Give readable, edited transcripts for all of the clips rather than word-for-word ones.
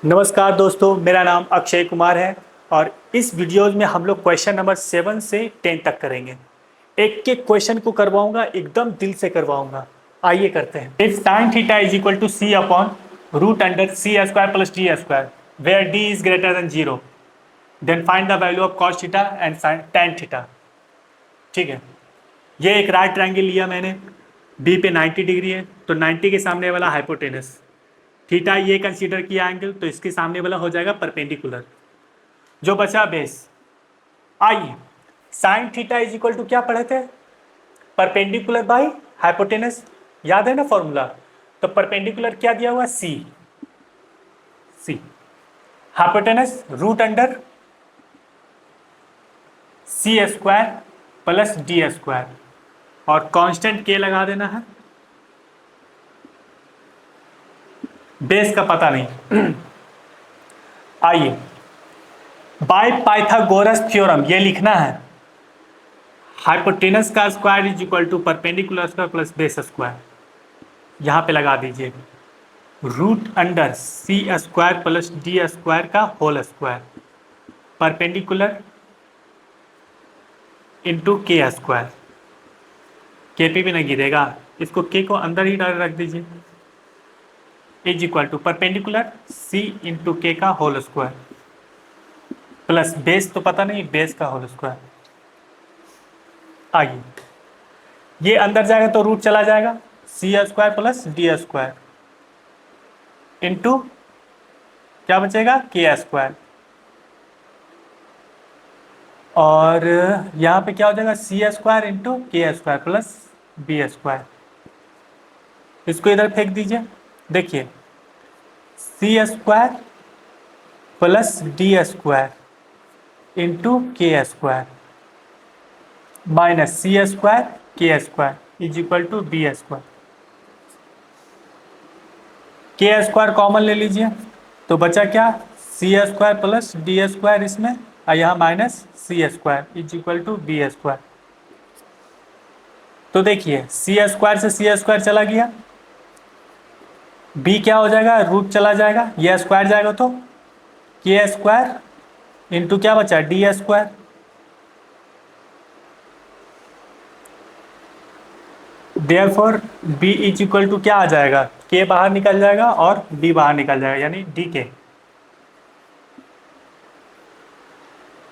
नमस्कार दोस्तों, मेरा नाम अक्षय कुमार है और इस वीडियोज में हम लोग क्वेश्चन नंबर 7 से 10 तक करेंगे। एक एक क्वेश्चन को करवाऊंगा, एकदम दिल से करवाऊंगा। आइए करते हैं। If sine theta is equal to C upon root under C square plus D square where D is greater than 0, then find the value of cos theta and sine tan theta. ठीक है, ये एक right triangle लिया मैंने, B पे 90 degree है तो 90 के सामने वाला हाइपोटेनस, थीटा ये कंसीडर किया एंगल तो इसके सामने वाला हो जाएगा परपेंडिकुलर। जो बचा बेस। आइए, sine theta is equal to क्या पढ़े थे? परपेंडिकुलर बाई हाइपोटेनस, याद है ना फॉर्मूला? तो परपेंडिकुलर क्या दिया हुआ? सी। सी hypotenuse root under C square plus D square और कांस्टेंट के लगा देना है। बेस का पता नहीं। आइए, बाय पाइथागोरस थ्योरम ये लिखना है, हाइपोटेनस का square is equal to perpendicular square plus base square. यहां पे लगा दीजिए root under C square plus D square का whole square, perpendicular into K square. K पे भी नहीं गिरेगा, इसको के को अंदर ही डाल रख दीजिए, is equal to perpendicular C into K का होल स्क्वायर प्लस बेस तो पता नहीं, बेस का होल स्क्वायर। आइए, ये अंदर जाएगा तो रूट चला जाएगा, C square plus D square into क्या बचेगा? के स्क्वायर। और यहाँ पे क्या हो जाएगा? C square into K square plus B square. इसको इधर फेंक दीजिए। देखिए, C square plus D square into K square minus C square K square is equal to B square. K square common ले लीजिए तो बचा क्या? C square plus D square इसमें, और यहाँ minus C square is equal to B square. तो देखिए, सी स्क्वायर से सी स्क्वायर चला गया, बी क्या हो जाएगा? रूट चला जाएगा, ये स्क्वायर जाएगा तो के स्क्वायर इंटू क्या बचा? D square. Therefore B is equal to क्या आ जाएगा? के बाहर निकल जाएगा और बी बाहर निकल जाएगा, यानी डी के।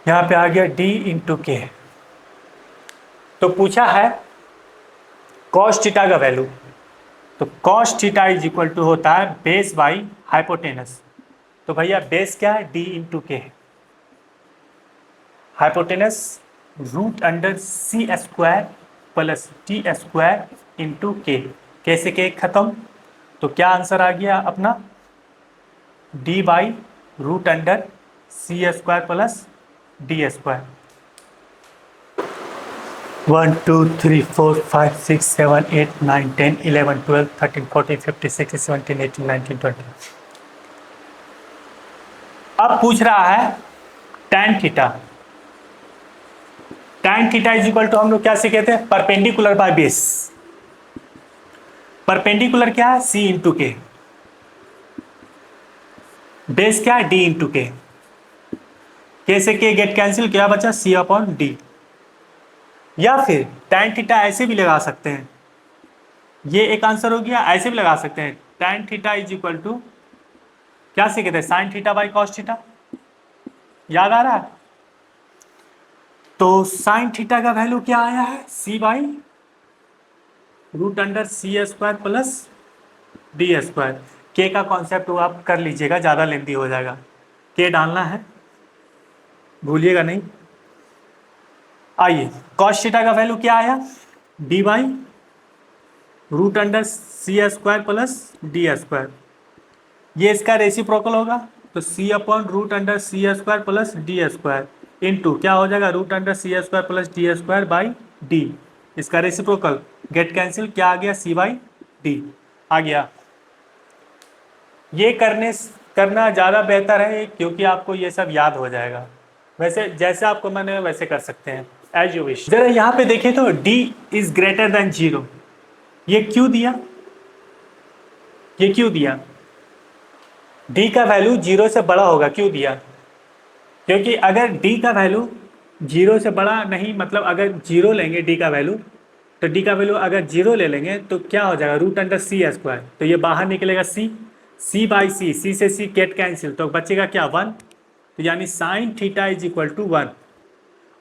यहां पे आ गया डी इंटू के। तो पूछा है कॉस थीटा का वैल्यू, तो cos theta is equal to होता है बेस बाई हाइपोटेनस। तो भैया बेस क्या है? D into K, hypotenuse root under C square plus T square into K. कैसे के खत्म, तो क्या आंसर आ गया अपना? D by root under C square plus D square. 1 2 3 4 5 6 7 8 9 10 11 12 13 14 15 16 17 18 19 20। अब पूछ रहा है tan theta. tan theta is equal to हम लोग क्या सीखे थे? Perpendicular by base. परपेंडिकुलर क्या है? सी इंटू के। बेस क्या है? D into K. कैसे के गेट कैंसिल, क्या बचा? सी अपॉन डी। या फिर tan थीटा ऐसे भी लगा सकते हैं, ये एक आंसर हो गया। ऐसे भी लगा सकते हैं tan theta is equal to क्या सीखे थे? Sine theta by cos theta. याद आ रहा है? तो साइन थीटा का वैल्यू क्या आया है? C by root under C square plus D square. K का कॉन्सेप्ट वो आप कर लीजिएगा, ज़्यादा लेंथी हो जाएगा। के डालना है, भूलिएगा नहीं। आइए, कॉस थीटा का वैल्यू क्या आया? D by root under C square plus D square. ये इसका रेसिप्रोकल होगा तो C upon root under C square plus D square into क्या हो जाएगा? Root under C square plus D square by D. इसका रेसिप्रोकल गेट कैंसिल, क्या आ गया? सी बाई डी आ गया। ये करना ज़्यादा बेहतर है क्योंकि आपको ये सब याद हो जाएगा। वैसे जैसे आपको मैंने वैसे कर सकते हैं, एज यू विश। जरा यहाँ पे देखें तो d इज ग्रेटर देन 0, ये क्यों दिया? ये क्यों दिया? डी का वैल्यू जीरो से बड़ा होगा, क्यों दिया? क्योंकि अगर डी का वैल्यू जीरो से बड़ा नहीं, मतलब अगर जीरो लेंगे डी का वैल्यू, तो डी का वैल्यू अगर जीरो ले लेंगे तो क्या हो जाएगा, रूट अंडर सी स्क्वायर, तो ये बाहर निकलेगा सी, सी बाई सी, सी से सी गेट कैंसिल, तो बचेगा क्या, वन। तो यानी sine theta is equal to one,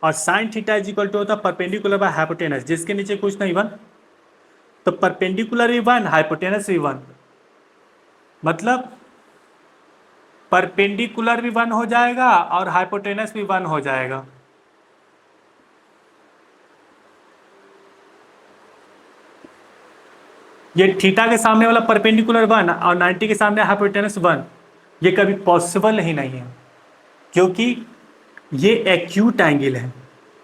और sine theta is equal to होता है परपेंडिकुलर बाय हाइपोटेनस, जिसके नीचे कुछ नहीं, वन। तो परपेंडिकुलर भी वन, हाइपोटेनस भी वन, मतलब परपेंडिकुलर भी वन हो जाएगा और हाइपोटेनस भी वन हो जाएगा। ये थीटा के सामने वाला परपेंडिकुलर वन और 90 के सामने हाइपोटेनस वन, ये कभी पॉसिबल ही नहीं है, क्योंकि ये एक्यूट एंगल है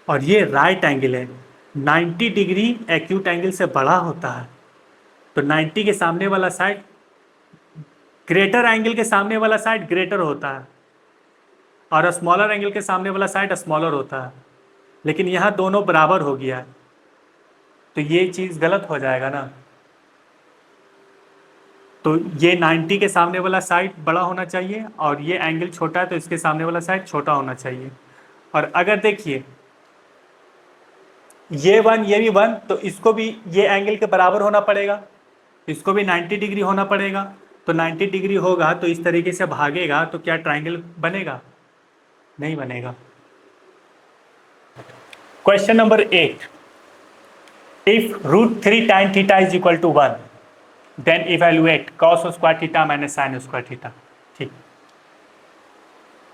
और ये राइट एंगल है। 90 डिग्री एक्यूट एंगल से बड़ा होता है, तो 90 के सामने वाला साइड, ग्रेटर एंगल के सामने वाला साइड ग्रेटर होता है और स्मॉलर एंगल के सामने वाला साइड स्मॉलर होता है, लेकिन यहाँ दोनों बराबर हो गया है, तो ये चीज़ गलत हो जाएगा ना। तो ये 90 के सामने वाला साइड बड़ा होना चाहिए और ये एंगल छोटा है, तो इसके सामने वाला साइड छोटा होना चाहिए। और अगर देखिए ये वन ये भी वन, तो इसको भी ये एंगल के बराबर होना पड़ेगा, इसको भी 90 डिग्री होना पड़ेगा। तो 90 डिग्री होगा तो इस तरीके से भागेगा, तो क्या ट्राइंगल बनेगा? नहीं बनेगा। Question number 8, if root three tan theta is equal to one, then evaluate cos square theta minus sine square theta. ठीक,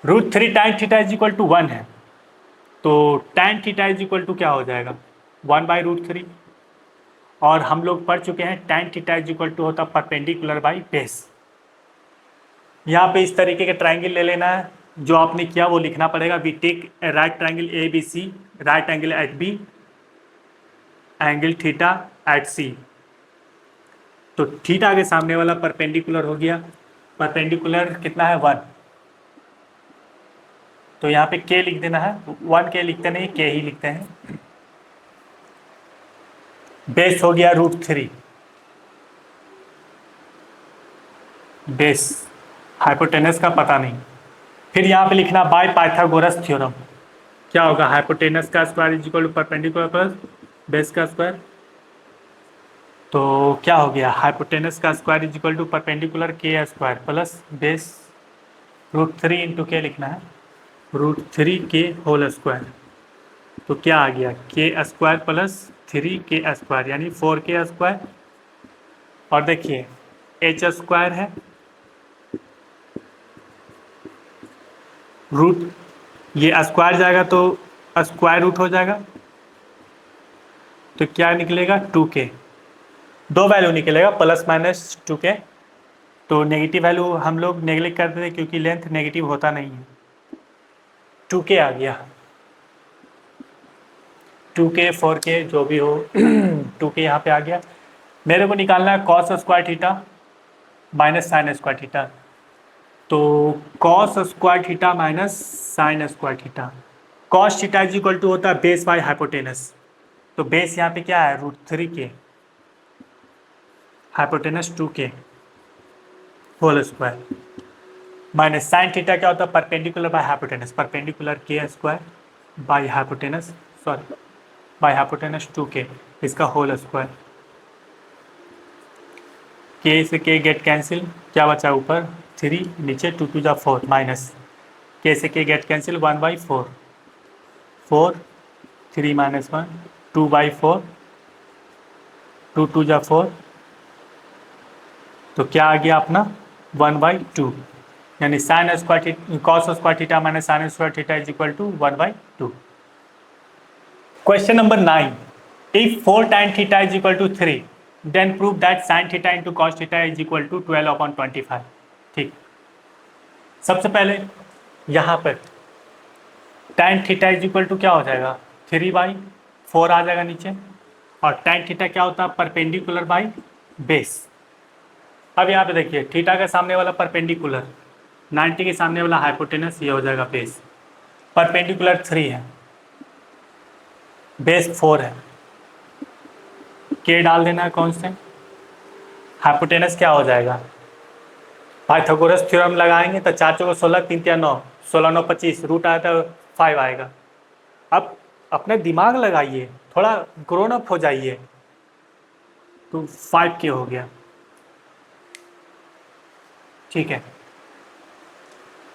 root three tan theta is equal to one है, तो tan theta is equal to क्या हो जाएगा, one by root three. और हम लोग पढ़ चुके हैं tan theta is equal to होता परपेंडिकुलर बाई बेस। यहाँ पे इस तरीके के ट्राइंगल ले लेना है, जो आपने किया वो लिखना पड़ेगा। We take right triangle A B C, right angle at B, angle theta at C. तो थीटा के सामने वाला परपेंडिकुलर हो गया, परपेंडिकुलर कितना है, वन, तो यहाँ पे के लिख देना है, वन के लिखते नहीं, के ही लिखते हैं। बेस हो गया रूट थ्री, बेस, हाइपोटेनस का पता नहीं। फिर यहाँ पे लिखना बाय पाइथागोरस थ्योरम, क्या होगा, हाइपोटेनस का square is equal to perpendicular plus base का स्क्वायर। तो क्या हो गया, हाइपोटेनस का square is equal to perpendicular के square plus base root three into K लिखना है, root three K whole square. तो क्या आ गया, K square plus three K square यानी फोर के स्क्वायर। और देखिए एच स्क्वायर है, रूट ये स्क्वायर जाएगा तो स्क्वायर रूट हो जाएगा, तो क्या निकलेगा, टू के, दो वैल्यू निकलेगा प्लस माइनस टू के। तो नेगेटिव वैल्यू हम लोग नेगलेक्ट करते थे क्योंकि लेंथ नेगेटिव होता नहीं है। टू के आ गया, टू के फोर के जो भी हो, टू के यहाँ पे आ गया। मेरे को निकालना है cos square theta minus sine square theta. तो cos square theta minus sine square theta, cos theta is equal to होता है बेस बाय हाइपोटेनस। तो बेस यहाँ पे क्या है, root three K, hypotenuse two K whole square, minus sine theta क्या होता है, परपेंडिकुलर बाय हाइपोटेनस, परपेंडिकुलर के square by hypotenuse, sorry by hypotenuse two K, इसका होल स्क्वायर। के से के गेट कैंसिल, क्या बचा ऊपर थ्री, नीचे टू टू जा फोर, माइनस के से K get cancel, one by four, four three minus one, two by four, two two जा फोर, तो क्या आ गया अपना वन बाई टू, यानी sine square cos square theta minus sine square theta is equal to one by two. Question number 9, if 4 tan theta is equal to 3, then prove that sin theta into cos theta is equal to 12/25। ठीक, सबसे पहले यहाँ पर tan theta is equal to क्या हो जाएगा, 3/4 आ जाएगा नीचे, और tan थीटा क्या होता है, परपेंडिकुलर बाई बेस। अब यहाँ पे देखिए थीटा के सामने वाला परपेंडिकुलर, 90 के सामने वाला हाइपोटेनस, ये हो जाएगा बेस, परपेंडिकुलर 3 है, बेस 4 है, के डाल देना है कांस्टेंट, हाइपोटेनस क्या हो जाएगा पाइथागोरस थ्योरम लगाएंगे तो 4 चौको 16, 3 तिया 9, 16 9 25, रूट आया तो 5 आएगा। अब अपने दिमाग लगाइए, थोड़ा ग्रोन अप हो जाइए। तो 5K हो गया, ठीक है।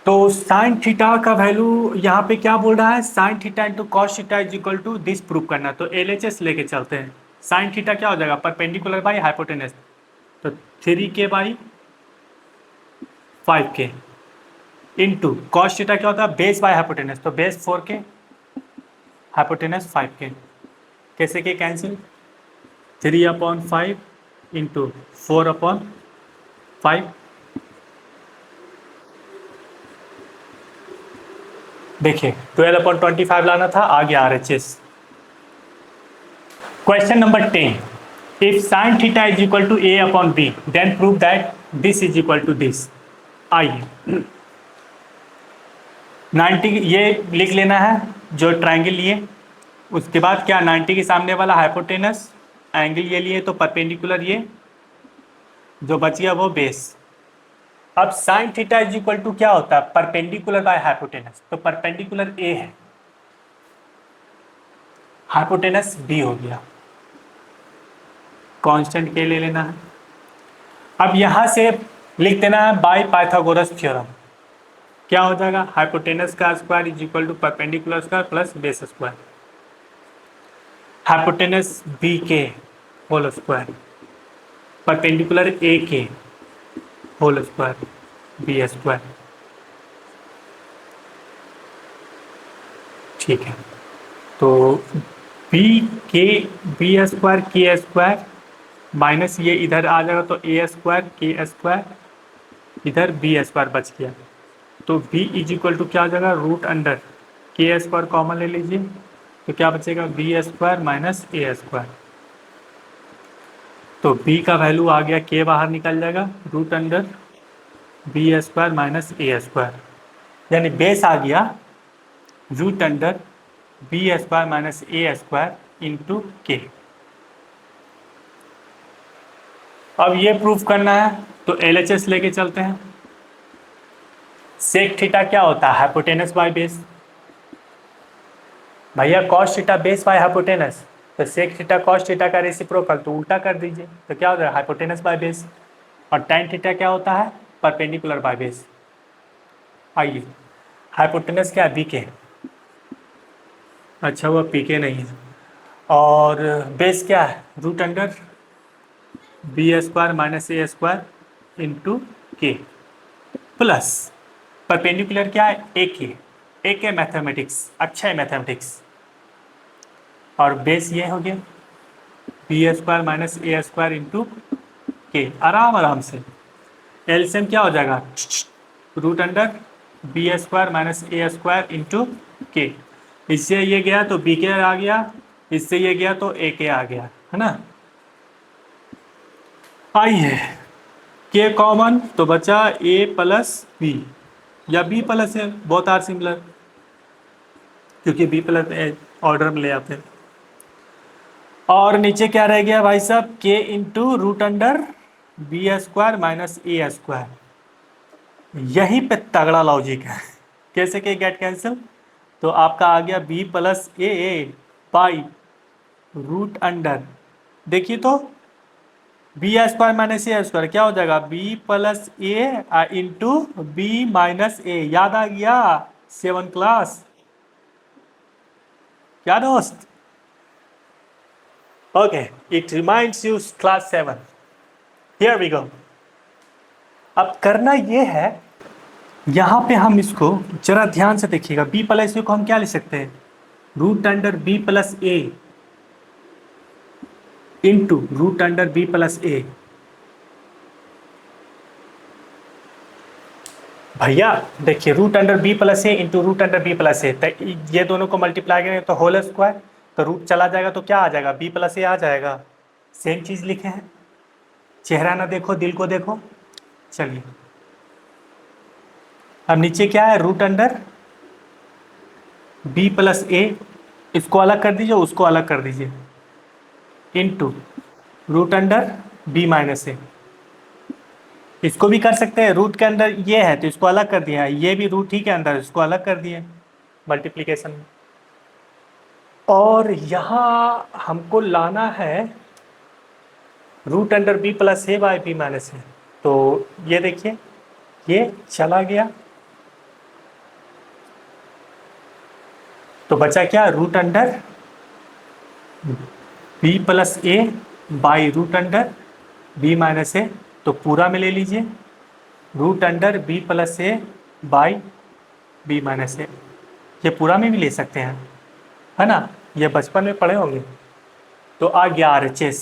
तो साइन थीटा का वैल्यू यहाँ पे क्या बोल रहा है, sine theta into cos theta is equal to this prove करना। तो LHS लेके चलते हैं। साइन थीटा क्या हो जाएगा, परपेंडिकुलर बाई हाइपोटेनस। तो 3K/5K इंटू कॉस थीटा क्या होता है, बेस बाय हाइपोटेनस, तो बेस 4K, हाइपोटेनस 5K। कैसे के कैंसिल, 3/5 इंटू 4/5। देखिए 12/25 लाना था, आ गया RHS। Question number 10, if sine theta is equal to A/B then prove that this is equal to this. आइए 90 ये लिख लेना है जो ट्रायंगल लिए, उसके बाद क्या 90 के सामने वाला हाइपोटेनस, एंगल ये लिए तो परपेंडिकुलर, ये जो बच गया वो बेस। अब sine theta is equal to क्या होता है, परपेंडिकुलर बाय हाइपोटेनस, तो परपेंडिकुलर A है, हाइपोटेनस B हो गया, कांस्टेंट K ले लेना है। अब यहां से लिख देना है बाय पाइथागोरस थ्योरम। क्या हो जाएगा, हाइपोटेनस का square is equal to perpendicular square plus base square, hypotenuse BK whole square, perpendicular AK whole square, B square, ठीक है। तो B square K square minus ये इधर आ जाएगा तो A स्क्वायर के स्क्वायर, इधर B स्क्वायर बच गया। तो B इज इक्वल टू क्या आ जाएगा, root under K square common ले लीजिए, तो क्या बचेगा, B square minus A square. तो B का वैल्यू आ गया, K बाहर निकल जाएगा, root under B square minus A square, यानी बेस आ गया root under B square minus A square into K। अब ये प्रूफ करना है तो LHS लेके चलते हैं। सेक थीटा क्या होता है, हाइपोटेनस बाय बेस। भैया cos theta base by hypotenuse, तो सेक थीटा कॉस थीटा का रेसिप्रोकल, तो उल्टा कर दीजिए, तो क्या होता है, हाइपोटेनस बाय बेस। और tan थीटा क्या होता है, परपेंडिकुलर बाय बेस। आइए हाइपोटेनस क्या है, BK, अच्छा वो PK नहीं है। और बेस क्या है, root under B square minus A square into K plus perpendicular क्या है, AK मैथमेटिक्स, अच्छा है मैथमेटिक्स। और बेस ये हो गया B square minus A square into K, आराम आराम से। एलसीएम क्या हो जाएगा, root under B square minus A square into K। इससे ये गया तो BK आ गया, इससे ये गया तो AK आ गया, है ना। आइए K कॉमन तो बचा A प्लस B, या B प्लस है, बोथ आर सिमिलर, क्योंकि B प्लस ऑर्डर में ले आते हैं। और नीचे क्या रह गया भाई साहब, K into root under B square minus A square. यहीं पे तगड़ा लॉजिक है। कैसे के गेट कैंसिल, तो आपका आ गया B plus A by root under, देखिए तो B square minus A square क्या हो जाएगा, B plus A into B minus A। याद आ गया 7 क्लास, क्या दोस्त, okay, it reminds you class 7। Here we go. अब करना ये है, यहां पे हम इसको जरा ध्यान से देखिएगा, B प्लस A को हम क्या लिख सकते हैं, root under B plus A into root under B plus A। भैया देखिए root under B plus A into root under B plus A, तो ये दोनों को मल्टीप्लाई करेंगे तो होल स्क्वायर, तो रूट चला जाएगा तो क्या आ जाएगा, B प्लस A आ जाएगा। सेम चीज लिखे हैं, चेहरा ना देखो दिल को देखो। चलिए अब नीचे क्या है, root under B plus A, इसको अलग कर दीजिए, उसको अलग कर दीजिए, into root under B minus A। इसको भी कर सकते हैं, रूट के अंदर ये है तो इसको अलग कर दिया, ये भी रूट ही के अंदर, इसको अलग कर दिए मल्टीप्लिकेशन में। और यहाँ हमको लाना है root under B plus A by B minus A. तो ये देखिए ये चला गया, तो बचा क्या, root under B plus A by root under B minus A. तो पूरा में ले लीजिए, root under B plus A by B minus A. ये पूरा में भी ले सकते हैं, है ना, ये बचपन में पढ़े होंगे। तो आ गया RHS।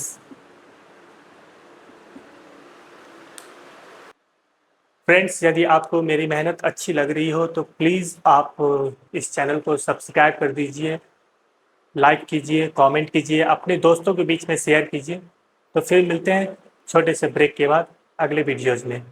फ्रेंड्स, यदि आपको मेरी मेहनत अच्छी लग रही हो तो प्लीज़ आप इस चैनल को सब्सक्राइब कर दीजिए, लाइक कीजिए, कमेंट कीजिए, अपने दोस्तों के बीच में शेयर कीजिए। तो फिर मिलते हैं छोटे से ब्रेक के बाद अगले वीडियोज़ में।